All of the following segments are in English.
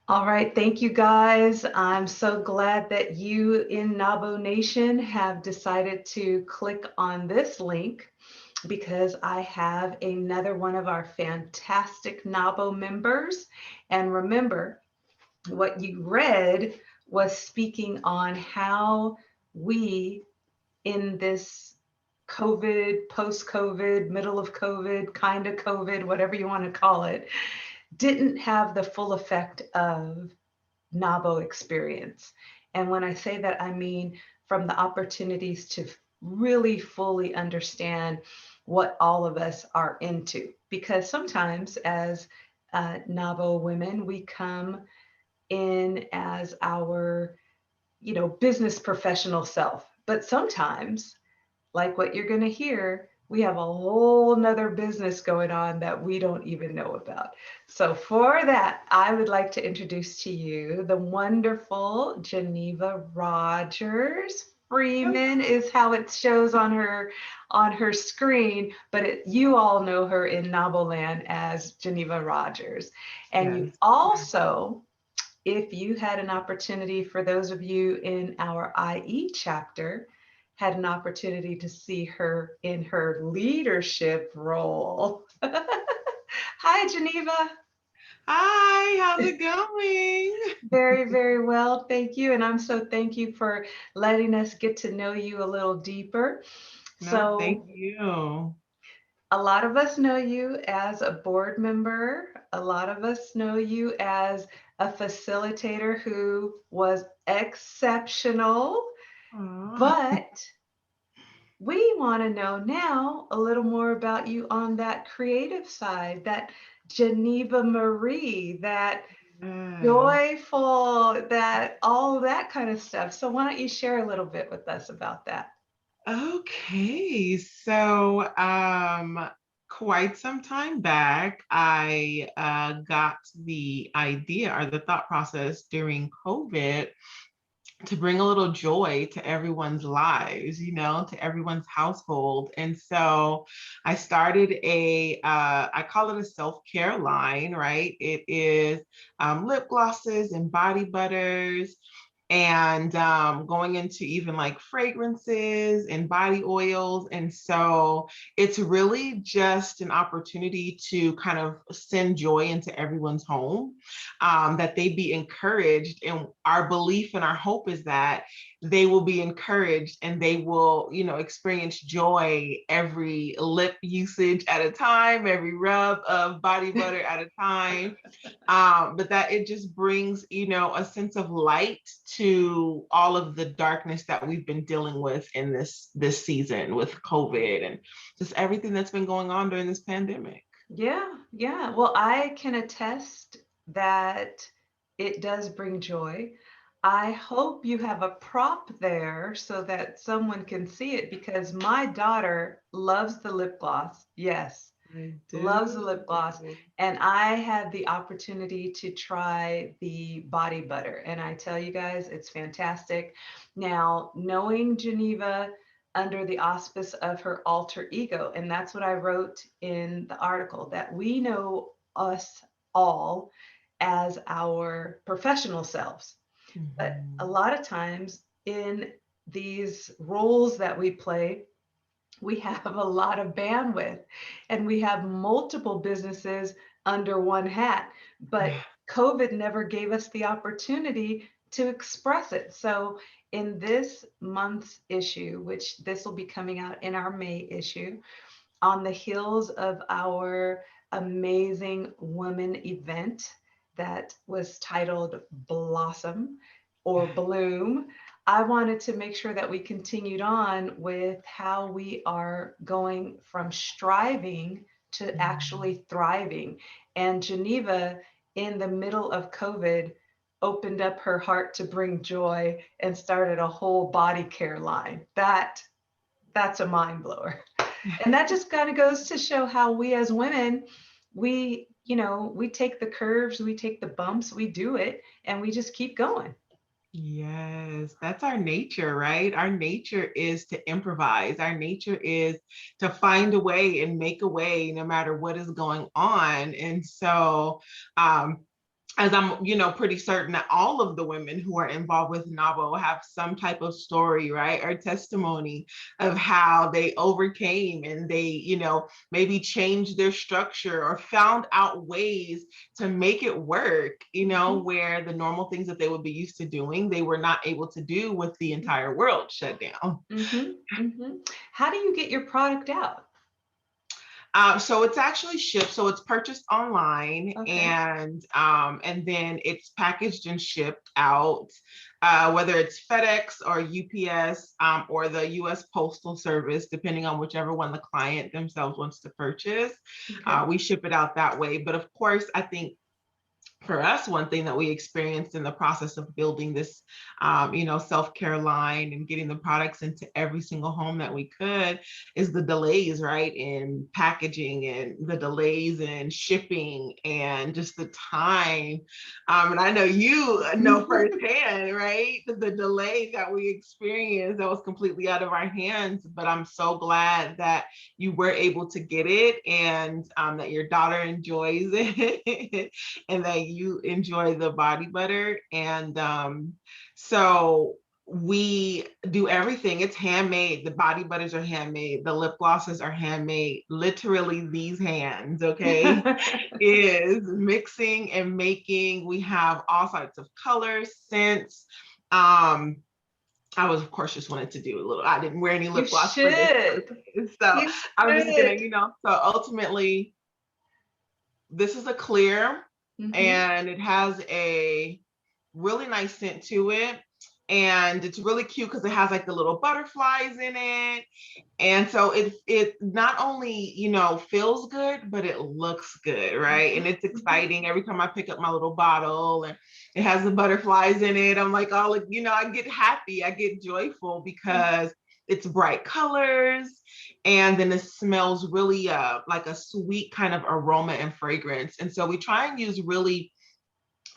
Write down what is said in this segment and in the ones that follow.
All right, thank you guys. I'm so glad that you in NAWBO Nation have decided to click on this link because I have another one of our fantastic NAWBO members. And remember, what you read was speaking on how we in this COVID, post COVID, middle of COVID, kind of COVID, whatever you want to call it, didn't have the full effect of NAWBO experience. And when I say that, I mean from the opportunities to really fully understand what all of us are into. Because sometimes, as NAWBO women, we come in as our, business professional self. But sometimes, like what you're going to hear, we have a whole nother business going on that we don't even know about. So for that, I would like to introduce to you the wonderful Geneva Rodgers. Freeman is how it shows on her screen, but you all know her in Noveland as Geneva Rodgers. And you Yes. also, if you had an opportunity, for those of you in our IE chapter, had an opportunity to see her in her leadership role. Hi, Geneva. Hi, how's it going? Very, very well. Thank you. And I'm so thank you for letting us get to know you a little deeper. No, thank So, you. a lot of us know you as a board member. A lot of us know you as a facilitator who was exceptional. Aw. But we want to know now a little more about you on that creative side, that Geneva Marie, that Yes. joyful, that all that kind of stuff. So, why don't you share a little bit with us about that? Okay, so quite some time back, I got the idea or the thought process during COVID to bring a little joy to everyone's lives, to everyone's household. And so I started I call it a self-care line, right? It is lip glosses and body butters and going into even like fragrances and body oils. And so it's really just an opportunity to kind of send joy into everyone's home, that they be encouraged. And our belief and our hope is that they will be encouraged and they will, experience joy every lip usage at a time, every rub of body butter at a time, but that it just brings, a sense of light to all of the darkness that we've been dealing with in this season with COVID and just everything that's been going on during this pandemic. Yeah, yeah. Well, I can attest that it does bring joy. I hope you have a prop there so that someone can see it because my daughter loves the lip gloss. Yes, I loves the do. lip gloss. And I had the opportunity to try the body butter. And I tell you guys, it's fantastic. Now, knowing Geneva under the auspice of her alter ego, and that's what I wrote in the article, that we know us all as our professional selves. But a Mhm. lot of times in these roles that we play, we have a lot of bandwidth and we have multiple businesses under one hat. But Yeah. COVID never gave us the opportunity to express it. So, in this month's issue, which this will be coming out in our May issue, on the heels of our amazing women event that was titled Blossom or Bloom, I wanted to make sure that we continued on with how we are going from striving to Mhm. actually thriving. And Geneva, in the middle of COVID, opened up her heart to bring joy and started a whole body care line. That's a mind blower. And that just kind of goes to show how we as women, we take the curves, we take the bumps, we do it, and we just keep going. Yes, that's our nature, right? Our nature is to improvise. Our nature is to find a way and make a way no matter what is going on. And so, as I'm, pretty certain that all of the women who are involved with NAWBO have some type of story, right, or testimony of how they overcame and they, maybe changed their structure or found out ways to make it work, where the normal things that they would be used to doing, they were not able to do with the entire world shut down. How do you get your product out? So it's actually shipped. So it's purchased online, Okay. and then it's packaged and shipped out, whether it's FedEx or UPS, or the U.S. Postal Service, depending on whichever one the client themselves wants to purchase. Okay. We ship it out that way. But of course, I think for us, one thing that we experienced in the process of building this, self-care line and getting the products into every single home that we could is the delays, right, in packaging and the delays in shipping and just the time. And I know you know firsthand, right, the delay that we experienced that was completely out of our hands. But I'm so glad that you were able to get it, and that your daughter enjoys it and that you enjoy the body butter. And so we do everything. It's handmade. The body butters are handmade. The lip glosses are handmade. Literally, these hands, okay, is mixing and making. We have all sorts of colors, scents. I was, of course, just wanted to do a little, I didn't wear any You lip gloss for this should. purpose. So You I was just gonna, should. so ultimately, this is a clear, Mm-hmm. and it has a really nice scent to it. And it's really cute because it has like the little butterflies in it. And so it not only, feels good, but it looks good, right? And it's Mm-hmm. exciting every time I pick up my little bottle and it has the butterflies in it. I'm like, oh, I get happy, I get joyful because it's bright colors, and then it smells really like a sweet kind of aroma and fragrance. And so we try and use really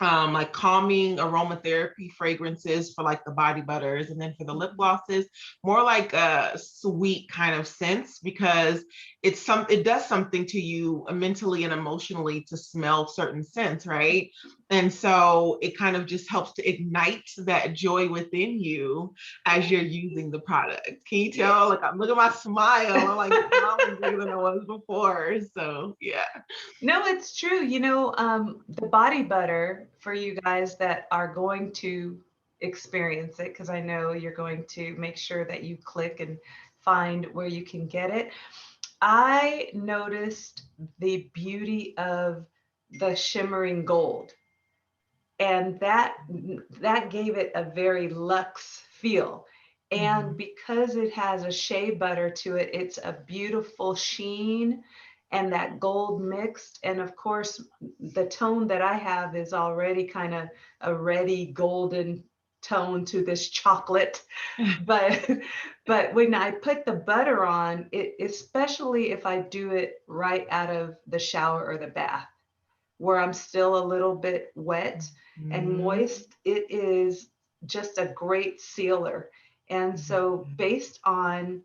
like calming aromatherapy fragrances for like the body butters, and then for the lip glosses, more like a sweet kind of scents, because it does something to you mentally and emotionally to smell certain scents, right? And so it kind of just helps to ignite that joy within you as you're using the product. Can you Yeah. tell? Like, I'm look at my smile. I'm like smiling bigger than I was before. So yeah. No, it's true. The body butter, for you guys that are going to experience it, because I know you're going to make sure that you click and find where you can get it. I noticed the beauty of the shimmering gold, and that gave it a very luxe feel. And Mhm. because it has a shea butter to it, it's a beautiful sheen and that gold mixed. And of course, the tone that I have is already kind of a reddy golden tone to this chocolate. But but when I put the butter on it, especially if I do it right out of the shower or the bath, where I'm still a little bit wet and Mhm. moist, it is just a great sealer. And so, Mhm. based on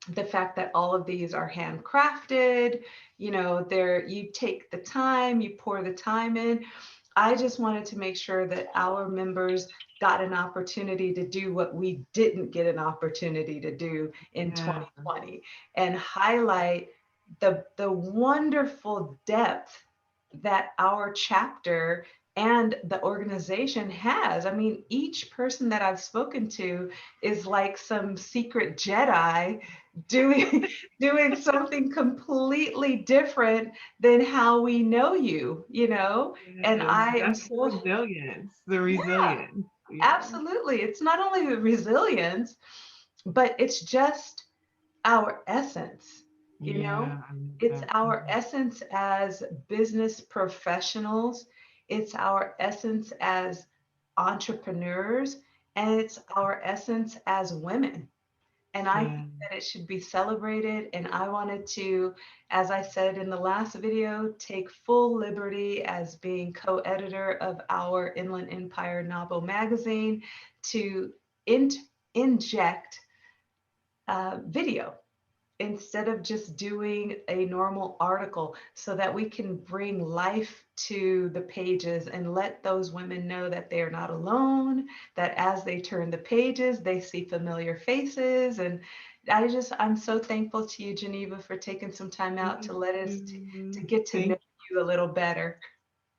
the fact that all of these are handcrafted, you take the time, you pour the time in. I just wanted to make sure that our members got an opportunity to do what we didn't get an opportunity to do in Yeah. 2020, and highlight the wonderful depth that our chapter and the organization has. I mean, each person that I've spoken to is like some secret Jedi doing doing something completely different than how we know you. And Yes, I am that's the so, resilience, the yeah, resilience. Yeah. absolutely. It's not only the resilience, but it's just our essence, you know? Yeah, I love It's that. our Mhm. essence as business professionals, it's our essence as entrepreneurs, and it's our essence as women. And I think Yeah. that it should be celebrated. And I wanted to, as I said in the last video, take full liberty as being co-editor of our Inland Empire NAWBO magazine to in- inject video instead of just doing a normal article, so that we can bring life to the pages and let those women know that they are not alone, that as they turn the pages, they see familiar faces. And I'm so thankful to you, Geneva, for taking some time out to let us to get to know Thank you a little better.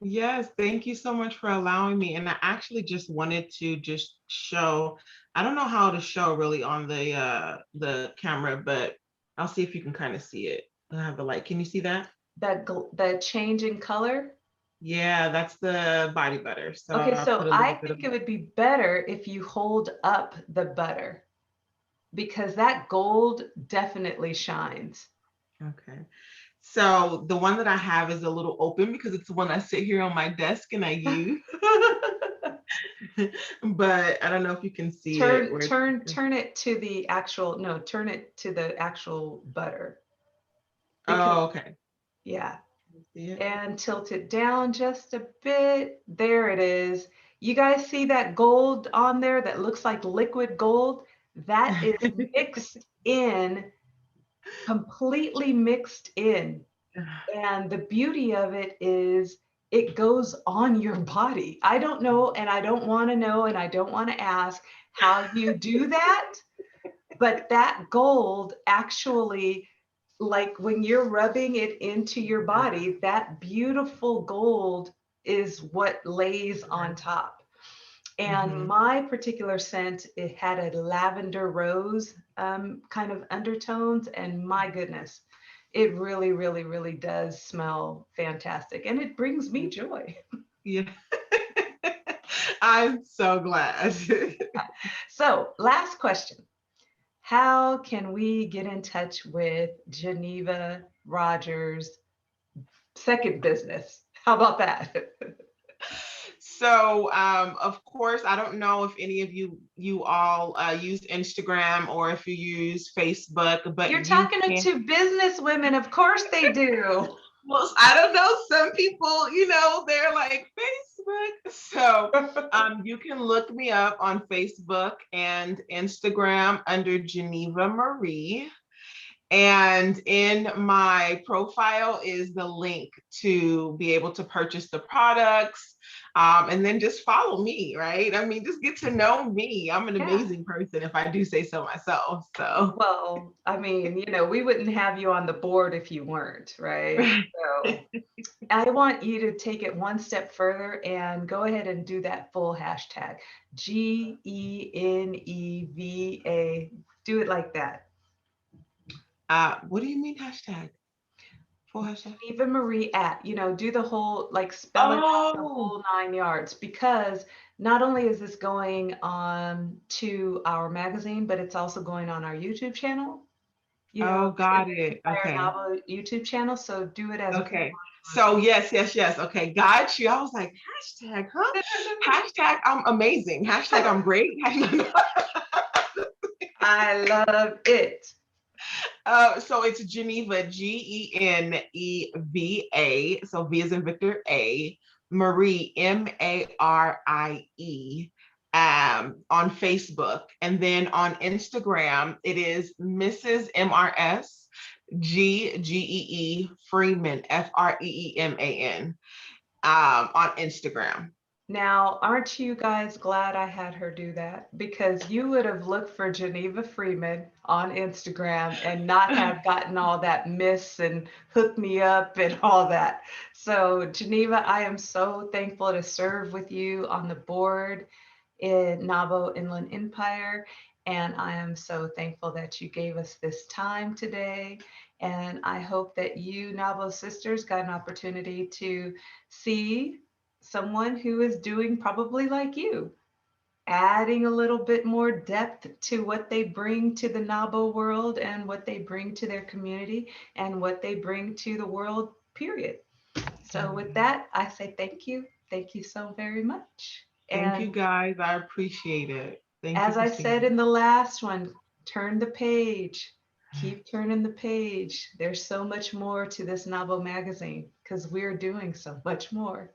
Yes, thank you so much for allowing me. And I actually just wanted to just show, I don't know how to show really on the camera, but I'll see if you can kind of see it. I have the light. Can you see that? The change in color. Yeah, that's the body butter. So Okay, I'll so put a little I bit of, think it would be better if you hold up the butter, because that gold definitely shines. okay. So the one that I have is a little open because it's the one I sit here on my desk and I use. But I don't know if you can see it Turn where turn turn it to the actual, no, turn it to the actual butter, because oh, okay. yeah, See it? and tilt it down just a bit. There it is. You guys see that gold on there that looks like liquid gold? That is mixed in, completely mixed in. And the beauty of it is it goes on your body. I don't know, and I don't want to know, and I don't want to ask how you do that, but that gold actually, like when you're rubbing it into your body, that beautiful gold is what lays on top. And Mhm. my particular scent, it had a lavender rose kind of undertones. And my goodness, it really, really, really does smell fantastic. And it brings me joy. Yeah. I'm so glad. So, last question. How can we get in touch with Geneva Rodgers' second business? How about that? So, of course, I don't know if any of you all use Instagram or if you use Facebook, but You're you talking can. to business women. Of course they do. Well, I don't know. Some people, they're like Facebook. So, you can look me up on Facebook and Instagram under Geneva Marie. And in my profile is the link to be able to purchase the products. And then just follow me, right? I mean, just get to know me. I'm an Yeah. amazing person if I do say so myself. So, Well, I mean, we wouldn't have you on the board if you weren't, right? So I want you to take it one step further and go ahead and do that full hashtag, Geneva. Do it like that. what do you mean hashtag? Full hashtag? Geneva Marie at, do the whole, like spell it out the Oh, whole 9 yards, because not only is this going on to our magazine, but it's also going on our YouTube channel, oh, the got it. Empire Okay. Novel YouTube channel. So do it as one Okay. So yes, yes, yes. Okay, got you. I was like, hashtag, huh? word. Hashtag I'm amazing. Hashtag I'm great. I love it. So it's Geneva, Geneva. So V is in Victor A, Marie, Marie, on Facebook. And then on Instagram, it is Mrs. MRS, Gee Freeman, Freeman, on Instagram. Now, aren't you guys glad I had her do that? Because you would have looked for Geneva Freeman on Instagram and not have gotten all that miss and hook me up and all that. So, Geneva, I am so thankful to serve with you on the board in NAWBO Inland Empire. And I am so thankful that you gave us this time today. And I hope that you, NAWBO sisters, got an opportunity to see someone who is doing probably like you, adding a little bit more depth to what they bring to the NAWBO world and what they bring to their community and what they bring to the world, period. So, with that, I say thank you. Thank you so very much. Thank And you guys. I appreciate it. Thank you as for I seeing said me. in the last one, turn the page. Keep turning the page. There's so much more to this NAWBO magazine because we're doing so much more.